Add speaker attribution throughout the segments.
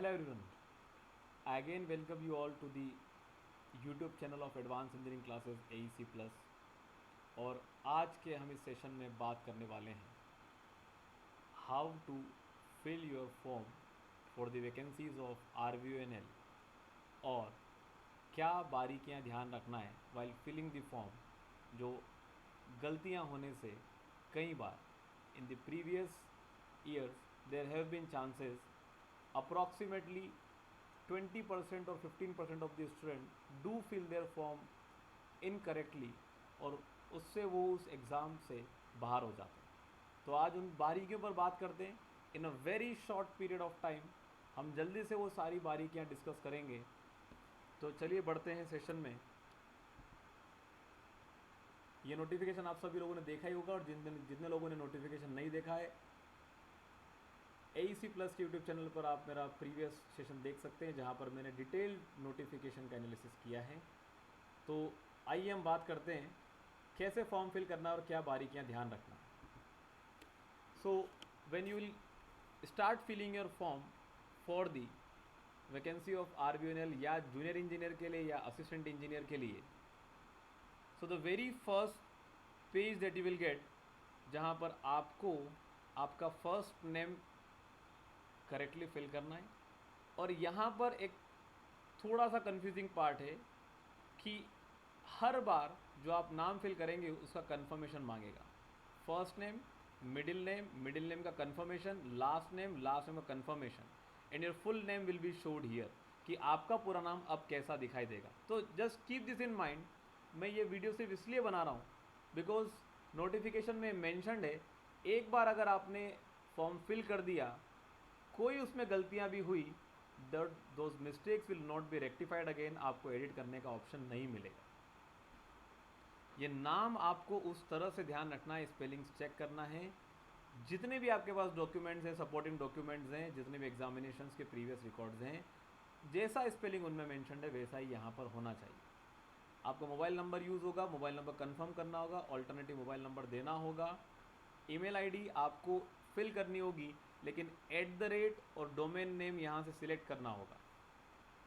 Speaker 1: Hello everyone. I again welcome you all to the YouTube channel of Advanced Engineering Classes AEC Plus। और आज के हम इस session में बात करने वाले हैं how to fill your form for the vacancies of RVNL और क्या बारीकियां ध्यान रखना है वाइल फिलिंग द फॉर्म। जो गलतियां होने से कई बार in the previous years there have been chances approximately 20% और 15% of the student do fill their form incorrectly और उससे वो उस एग्ज़ाम से बाहर हो जाते हैं। तो आज उन बारीकियों पर बात करते हैं in a very short period of time. हम जल्दी से वो सारी बारीकियां डिस्कस करेंगे। तो चलिए बढ़ते हैं सेशन में। ये नोटिफिकेशन आप सभी लोगों ने देखा ही होगा और जितने लोगों ने नोटिफिकेशन नहीं देखा है AEC प्लस के यूट्यूब चैनल पर आप मेरा प्रीवियस सेशन देख सकते हैं जहाँ पर मैंने डिटेल्ड नोटिफिकेशन का एनालिसिस किया है। तो आइए हम बात करते हैं कैसे फॉर्म फिल करना और क्या बारीकियाँ ध्यान रखना। So when you will start filling your form for the vacancy of RVNL या जूनियर इंजीनियर के लिए या असिस्टेंट इंजीनियर के लिए, so the very first page that you will get, जहाँ पर आपको आपका फर्स्ट नेम करेक्टली फिल करना है। और यहाँ पर एक थोड़ा सा कंफ्यूजिंग पार्ट है कि हर बार जो आप नाम फिल करेंगे उसका कंफर्मेशन मांगेगा। फर्स्ट नेम, मिडिल नेम का कंफर्मेशन, लास्ट नेम का confirmation, and your full name will be showed here कि आपका पूरा नाम अब कैसा दिखाई देगा। तो just keep this in mind. मैं ये वीडियो सिर्फ इसलिए बना रहा हूँ बिकॉज नोटिफिकेशन में मैंशनड है, एक बार अगर आपने फॉर्म फिल कर दिया, कोई उसमें गलतियां भी हुई, those mistakes will not be rectified again. आपको एडिट करने का ऑप्शन नहीं मिलेगा। ये नाम आपको उस तरह से ध्यान रखना है, स्पेलिंग्स चेक करना है। जितने भी आपके पास डॉक्यूमेंट्स हैं, सपोर्टिंग डॉक्यूमेंट्स हैं, जितने भी एग्जामिनेशंस के प्रीवियस रिकॉर्ड्स हैं, जैसा स्पेलिंग उनमें मेंशन्ड है वैसा ही यहाँ पर होना चाहिए। आपको मोबाइल नंबर यूज़ होगा, मोबाइल नंबर कंफर्म करना होगा, ऑल्टरनेटिव मोबाइल नंबर देना होगा। ईमेल आईडी आपको फिल करनी होगी, लेकिन @ और डोमेन नेम यहाँ से सिलेक्ट करना होगा।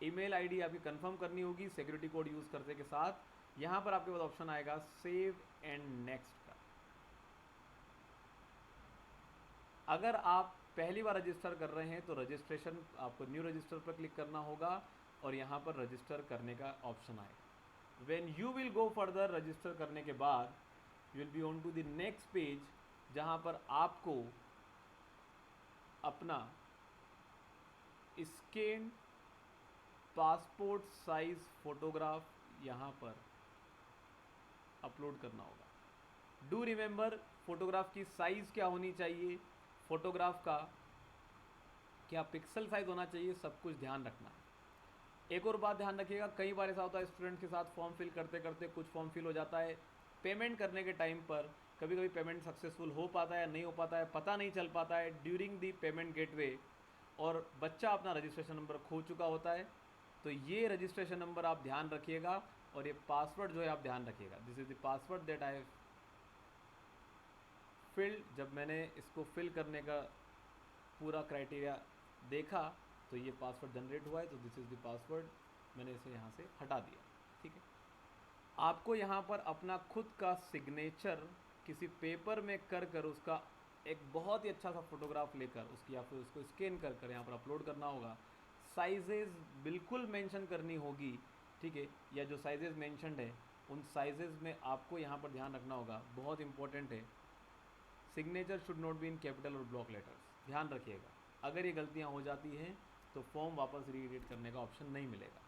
Speaker 1: ईमेल आईडी आपकी कंफर्म करनी होगी सिक्योरिटी कोड यूज़ करने के साथ। यहाँ पर आपके पास ऑप्शन आएगा सेव एंड नेक्स्ट का। अगर आप पहली बार रजिस्टर कर रहे हैं तो रजिस्ट्रेशन, आपको न्यू रजिस्टर पर क्लिक करना होगा और यहाँ पर रजिस्टर करने का ऑप्शन आएगा। When you will go further, register करने के बाद you will be on to the next page, जहाँ पर आपको अपना स्कैन पासपोर्ट साइज फोटोग्राफ यहाँ पर अपलोड करना होगा। डू रिमेंबर, फोटोग्राफ की साइज़ क्या होनी चाहिए, फोटोग्राफ का क्या पिक्सल साइज होना चाहिए, सब कुछ ध्यान रखना है। एक और बात ध्यान रखिएगा, कई बार ऐसा होता है स्टूडेंट के साथ फॉर्म फिल करते करते कुछ फॉर्म फिल हो जाता है, पेमेंट करने के टाइम पर कभी कभी पेमेंट सक्सेसफुल हो पाता है या नहीं हो पाता है, पता नहीं चल पाता है ड्यूरिंग दी पेमेंट गेटवे, और बच्चा अपना रजिस्ट्रेशन नंबर खो चुका होता है। तो ये रजिस्ट्रेशन नंबर आप ध्यान रखिएगा और ये पासवर्ड जो है आप ध्यान रखिएगा। This is the password that I field. जब मैंने इसको फिल करने का पूरा क्राइटेरिया देखा तो ये पासवर्ड जनरेट हुआ है, तो दिस इज़ द पासवर्ड। मैंने इसे यहाँ से हटा दिया। ठीक है, आपको यहाँ पर अपना खुद का सिग्नेचर किसी पेपर में कर कर उसका एक बहुत ही अच्छा सा फोटोग्राफ लेकर उसकी, या फिर उसको स्कैन कर कर यहाँ पर अपलोड करना होगा। साइजेज़ बिल्कुल मेंशन करनी होगी, ठीक है, या जो साइजेज़ मेंशनड है उन साइजेज़ में आपको यहाँ पर ध्यान रखना होगा, बहुत इंपॉर्टेंट है। Signature should not be in capital और ब्लॉक लेटर्स, ध्यान रखिएगा। अगर ये गलतियाँ हो जाती हैं तो फॉर्म वापस रीएडिट करने का ऑप्शन नहीं मिलेगा।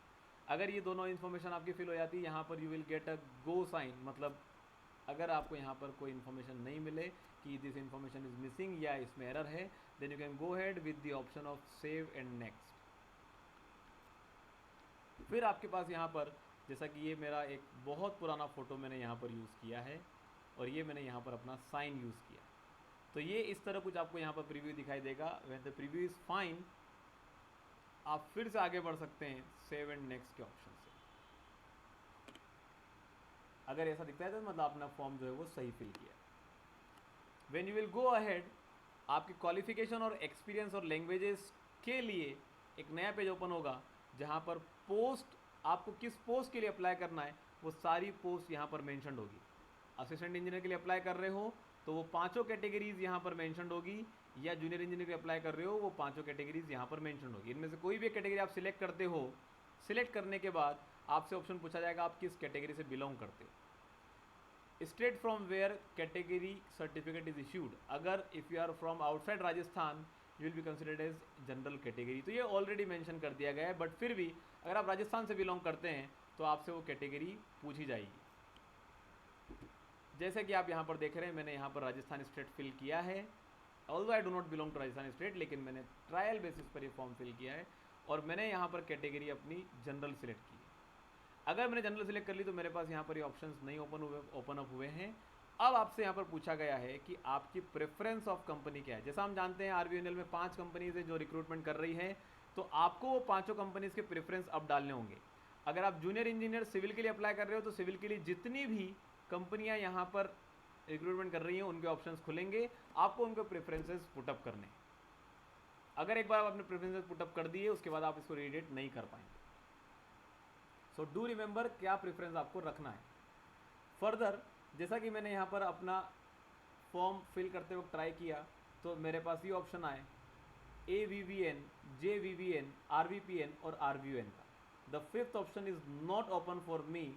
Speaker 1: अगर ये दोनों इन्फॉर्मेशन आपकी फिल हो जाती है, यहाँ पर you will get a go sign, मतलब अगर आपको यहाँ पर कोई इन्फॉर्मेशन नहीं मिले कि दिस इन्फॉर्मेशन इज़ मिसिंग या इसमें एरर है, then you can go ahead with the option of save and next. फिर आपके पास यहाँ पर, जैसा कि ये मेरा एक बहुत पुराना फ़ोटो मैंने यहाँ पर यूज़ किया है और ये मैंने यहाँ पर अपना साइन यूज़ किया, तो ये इस तरह कुछ आपको यहाँ पर प्रीव्यू दिखाई देगा। When the preview is fine, आप फिर से आगे बढ़ सकते हैं सेव एंड नेक्स्ट के ऑप्शन से। अगर ऐसा दिखता है तो मतलब अपना फॉर्म जो है वो सही फिल किया। When you will go ahead, आपकी क्वालिफिकेशन और एक्सपीरियंस और लैंग्वेजेस के लिए एक नया पेज ओपन होगा जहाँ पर पोस्ट, आपको किस पोस्ट के लिए अप्लाई करना है वो सारी पोस्ट यहाँ पर मेंशन होगी। असिस्टेंट इंजीनियर के लिए अप्लाई कर रहे हो तो वो पांचों कैटेगरीज यहाँ पर मेंशन होगी, या जूनियर इंजीनियर के लिए अप्लाई कर रहे हो वो पांचों कैटेगरीज यहाँ पर मेंशन होगी। इनमें से कोई भी कैटेगरी आप सिलेक्ट करते हो, सिलेक्ट करने के बाद आपसे ऑप्शन पूछा जाएगा आप किस कैटेगरी से बिलोंग करते हो। State from where category certificate is issued, अगर if you are from outside Rajasthan you will be considered as general category. तो ये ऑलरेडी मेंशन कर दिया गया है, बट फिर भी अगर आप राजस्थान से बिलोंग करते हैं तो आपसे वो कैटेगरी पूछी जाएगी। जैसे कि आप यहाँ पर देख रहे हैं, मैंने यहाँ पर राजस्थान स्टेट फिल किया है। Although I do not belong to Rajasthan state, लेकिन मैंने ट्रायल बेसिस पर ये फॉर्म फिल किया है और मैंने यहाँ पर कैटेगरी अपनी जनरल सिलेक्ट की है। अगर मैंने जनरल सिलेक्ट कर ली तो मेरे पास यहाँ पर ये ऑप्शंस नहीं ओपन अप हुए हैं। अब आपसे यहाँ पर पूछा गया है कि आपकी प्रेफरेंस ऑफ कंपनी क्या है। जैसा हम जानते हैं RVNL में 5 कंपनीज है जो रिक्रूटमेंट कर रही है, तो आपको वो पाँचों कंपनीज के प्रेफरेंस अब डालने होंगे। अगर आप जूनियर इंजीनियर सिविल के लिए अप्लाई कर रहे हो तो सिविल के लिए जितनी भी कंपनियां यहाँ पर रिक्रूटमेंट कर रही हैं उनके ऑप्शंस खुलेंगे, आपको उनके प्रेफरेंसेस पुटअप करने। अगर एक बार आपने प्रेफरेंसेस पुटअप कर दिए उसके बाद आप इसको रीडेट नहीं कर पाएंगे। सो डू रिमेंबर क्या प्रेफरेंस आपको रखना है। फर्दर जैसा कि मैंने यहाँ पर अपना फॉर्म फिल करते वक्त ट्राई किया तो मेरे पास ये ऑप्शन आए AVVN, JVVN, RVPN और RVUN का। The fifth option is not open for me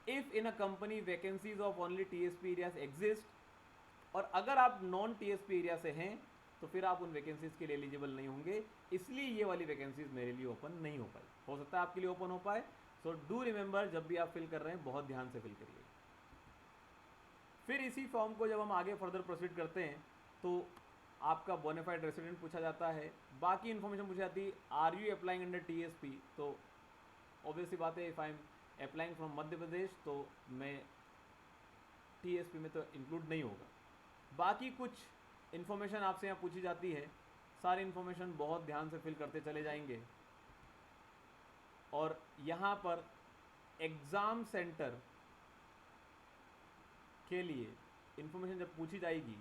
Speaker 1: if in a company vacancies of only TSP areas exist, और अगर आप नॉन TSP एरिया से हैं तो फिर आप उन वैकेंसीज के लिए एलिजिबल नहीं होंगे, इसलिए ये वाली वैकेंसीज मेरे लिए ओपन नहीं हो पाई। हो सकता है आपके लिए ओपन हो पाए। सो डू रिमेंबर जब भी आप फिल कर रहे हैं बहुत ध्यान से फिल करिए। फिर इसी फॉर्म को जब हम आगे फर्दर प्रोसीड करते हैं तो आपका बोनाफाइड रेसिडेंट पूछा जाता है, बाकी इन्फॉर्मेशन पूछी जाती है। Are you applying under TSP, तो ऑब्वियसली बात है if I am applying from Madhya Pradesh तो मैं TSP में तो इंक्लूड नहीं होगा। बाकी कुछ इन्फॉर्मेशन आपसे यहाँ पूछी जाती है, सारी इन्फॉर्मेशन बहुत ध्यान से फिल करते चले जाएंगे। और यहाँ पर एग्ज़ाम सेंटर के लिए इन्फॉर्मेशन जब पूछी जाएगी,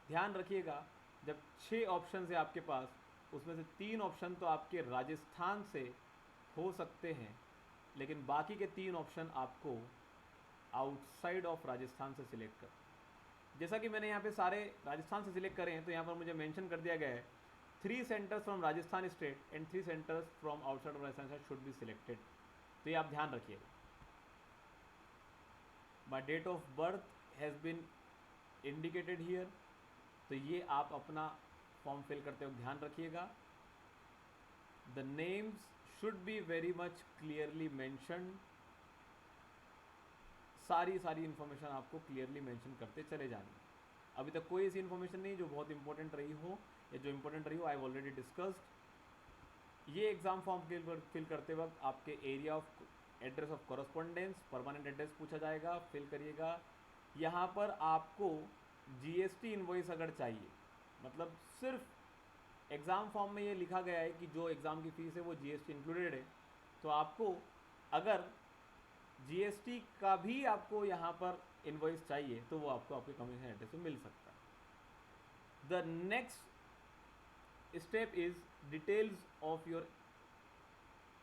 Speaker 1: ध्यान रखिएगा जब 6 ऑप्शन है आपके पास, उसमें से 3 ऑप्शन तो आपके राजस्थान से हो सकते हैं, लेकिन बाकी के 3 ऑप्शन आपको आउटसाइड ऑफ राजस्थान से सिलेक्ट कर। जैसा कि मैंने यहाँ पे सारे राजस्थान से सिलेक्ट करे हैं तो यहाँ पर मुझे मेंशन कर दिया गया है 3 centres from Rajasthan state and 3 centres from outside of Rajasthan should be selected. तो ये आप ध्यान रखिएगा। My date of birth has been indicated here, तो ये आप अपना फॉर्म फिल करते वक्त ध्यान रखिएगा। The names should be very much clearly mentioned, सारी इन्फॉर्मेशन आपको क्लियरली मेंशन करते चले जानी है। अभी तक कोई ऐसी इन्फॉर्मेशन नहीं जो बहुत इंपॉर्टेंट रही हो या जो इंपॉर्टेंट रही हो आई हैव ऑलरेडी डिस्कस्ड। ये एग्ज़ाम फॉर्म फिल करते वक्त आपके area of address of correspondence, permanent address पूछा जाएगा, फिल करिएगा। यहाँ पर आपको GST इनवॉइस अगर चाहिए, मतलब सिर्फ एग्ज़ाम फॉर्म में ये लिखा गया है कि जो एग्ज़ाम की फ़ीस है वो GST इंक्लूडेड है, तो आपको अगर GST का भी आपको यहाँ पर इनवॉइस चाहिए तो वो आपको आपके कम्युनिकेशन एड्रेस में मिल सकता है। The next step is details of your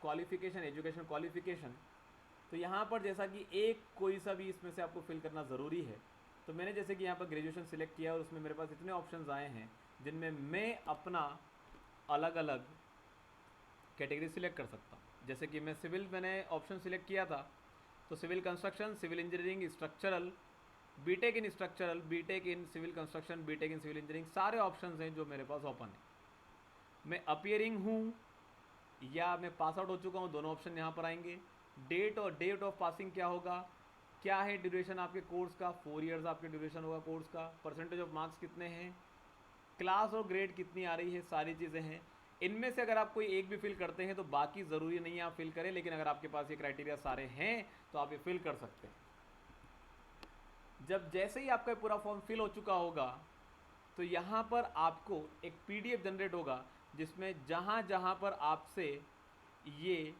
Speaker 1: qualification, education qualification. तो यहाँ पर जैसा कि एक कोई सा भी इसमें से आपको फिल करना ज़रूरी है, तो मैंने जैसे कि यहाँ पर ग्रेजुएशन सिलेक्ट किया और उसमें मेरे पास इतने ऑप्शंस आए हैं जिनमें मैं अपना अलग अलग कैटेगरी सिलेक्ट कर सकता हूँ। जैसे कि मैं सिविल, मैंने ऑप्शन सिलेक्ट किया था तो civil construction, civil engineering, structural, BTech in structural, BTech in civil construction, BTech in civil engineering, सारे ऑप्शंस हैं जो मेरे पास ओपन है। मैं अपीयरिंग हूँ या मैं पास आउट हो चुका हूँ, दोनों ऑप्शन यहाँ पर आएंगे। डेट और डेट ऑफ पासिंग क्या होगा, क्या है ड्यूरेशन आपके कोर्स का, 4 इयर्स आपके ड्यूरेशन होगा कोर्स का, परसेंटेज ऑफ मार्क्स कितने हैं, क्लास और ग्रेड कितनी आ रही है, सारी चीज़ें हैं। इनमें से अगर आप कोई एक भी फिल करते हैं तो बाकी ज़रूरी नहीं है आप फिल करें, लेकिन अगर आपके पास ये क्राइटेरिया सारे हैं तो आप ये फिल कर सकते हैं। जब जैसे ही आपका पूरा फॉर्म फिल हो चुका होगा तो यहाँ पर आपको एक PDF जनरेट होगा जिसमें जहाँ जहाँ पर आपसे ये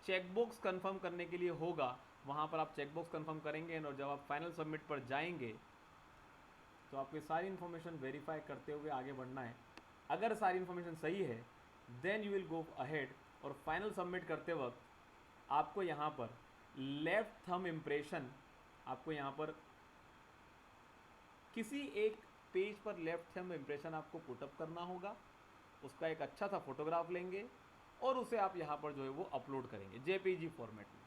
Speaker 1: चेकबॉक्स कंफर्म करने के लिए होगा वहाँ पर आप चेकबॉक्स कंफर्म करेंगे, और जब आप फाइनल सबमिट पर जाएंगे तो आपकी सारी इन्फॉर्मेशन वेरीफाई करते हुए आगे बढ़ना है। अगर सारी इन्फॉर्मेशन सही है then you will go ahead और फाइनल सबमिट करते वक्त आपको यहाँ पर लेफ्ट थंब इम्प्रेशन, आपको यहाँ पर किसी एक पेज पर लेफ्ट थंब इम्प्रेशन आपको पुटअप करना होगा, उसका एक अच्छा सा फोटोग्राफ लेंगे और उसे आप यहाँ पर जो है वो अपलोड करेंगे जेपीजी फॉर्मेट में।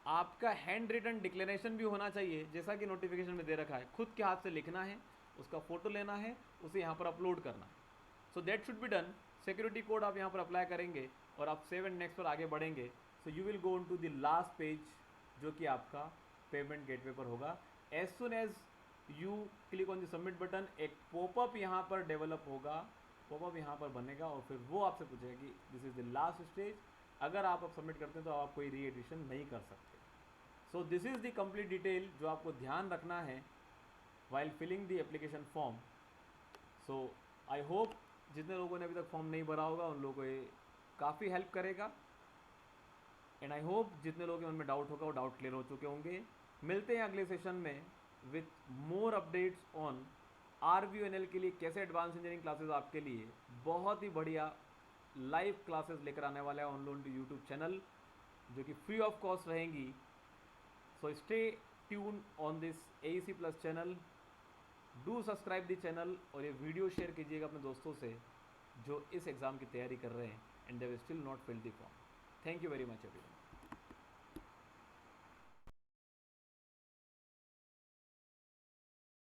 Speaker 1: आपका हैंड रिटन डिक्लेरेशन भी होना चाहिए, जैसा कि नोटिफिकेशन में दे रखा है, खुद के हाथ से लिखना है, उसका फ़ोटो लेना है, उसे यहाँ पर अपलोड करना है। So that should be done. Security code आप यहाँ पर अप्लाई करेंगे और आप सेव एंड नेक्स्ट पर आगे बढ़ेंगे। So you will go on to the last page जो कि आपका पेमेंट गेटवे पर होगा। As soon as you click on the submit button, एक पॉपअप यहाँ पर डेवलप होगा, पॉपअप यहाँ पर बनेगा और फिर वो आपसे पूछेगा कि this is the last stage. अगर आप अब सबमिट करते हैं तो आप कोई री एडिशन नहीं कर सकते। So this is the complete detail जो आपको ध्यान रखना है while filling the application form. So I hope जितने लोगों ने अभी तक फॉर्म नहीं भरा होगा उन लोगों को ये काफ़ी हेल्प करेगा। एंड आई होप जितने लोगों के मन में डाउट होगा वो डाउट क्लियर हो चुके होंगे। मिलते हैं अगले सेशन में with more updates on RVNL के लिए कैसे एडवांस इंजीनियरिंग क्लासेस आपके लिए बहुत ही बढ़िया लाइव क्लासेस लेकर आने वाला है ऑन टू यूट्यूब चैनल, जो कि फ्री ऑफ कॉस्ट रहेंगी। So stay tune on this AEC plus channel, do subscribe the channel और ये वीडियो शेयर कीजिएगा अपने दोस्तों से जो इस एग्ज़ाम की तैयारी कर रहे हैं and they will still not fill the form. Thank you very much everyone.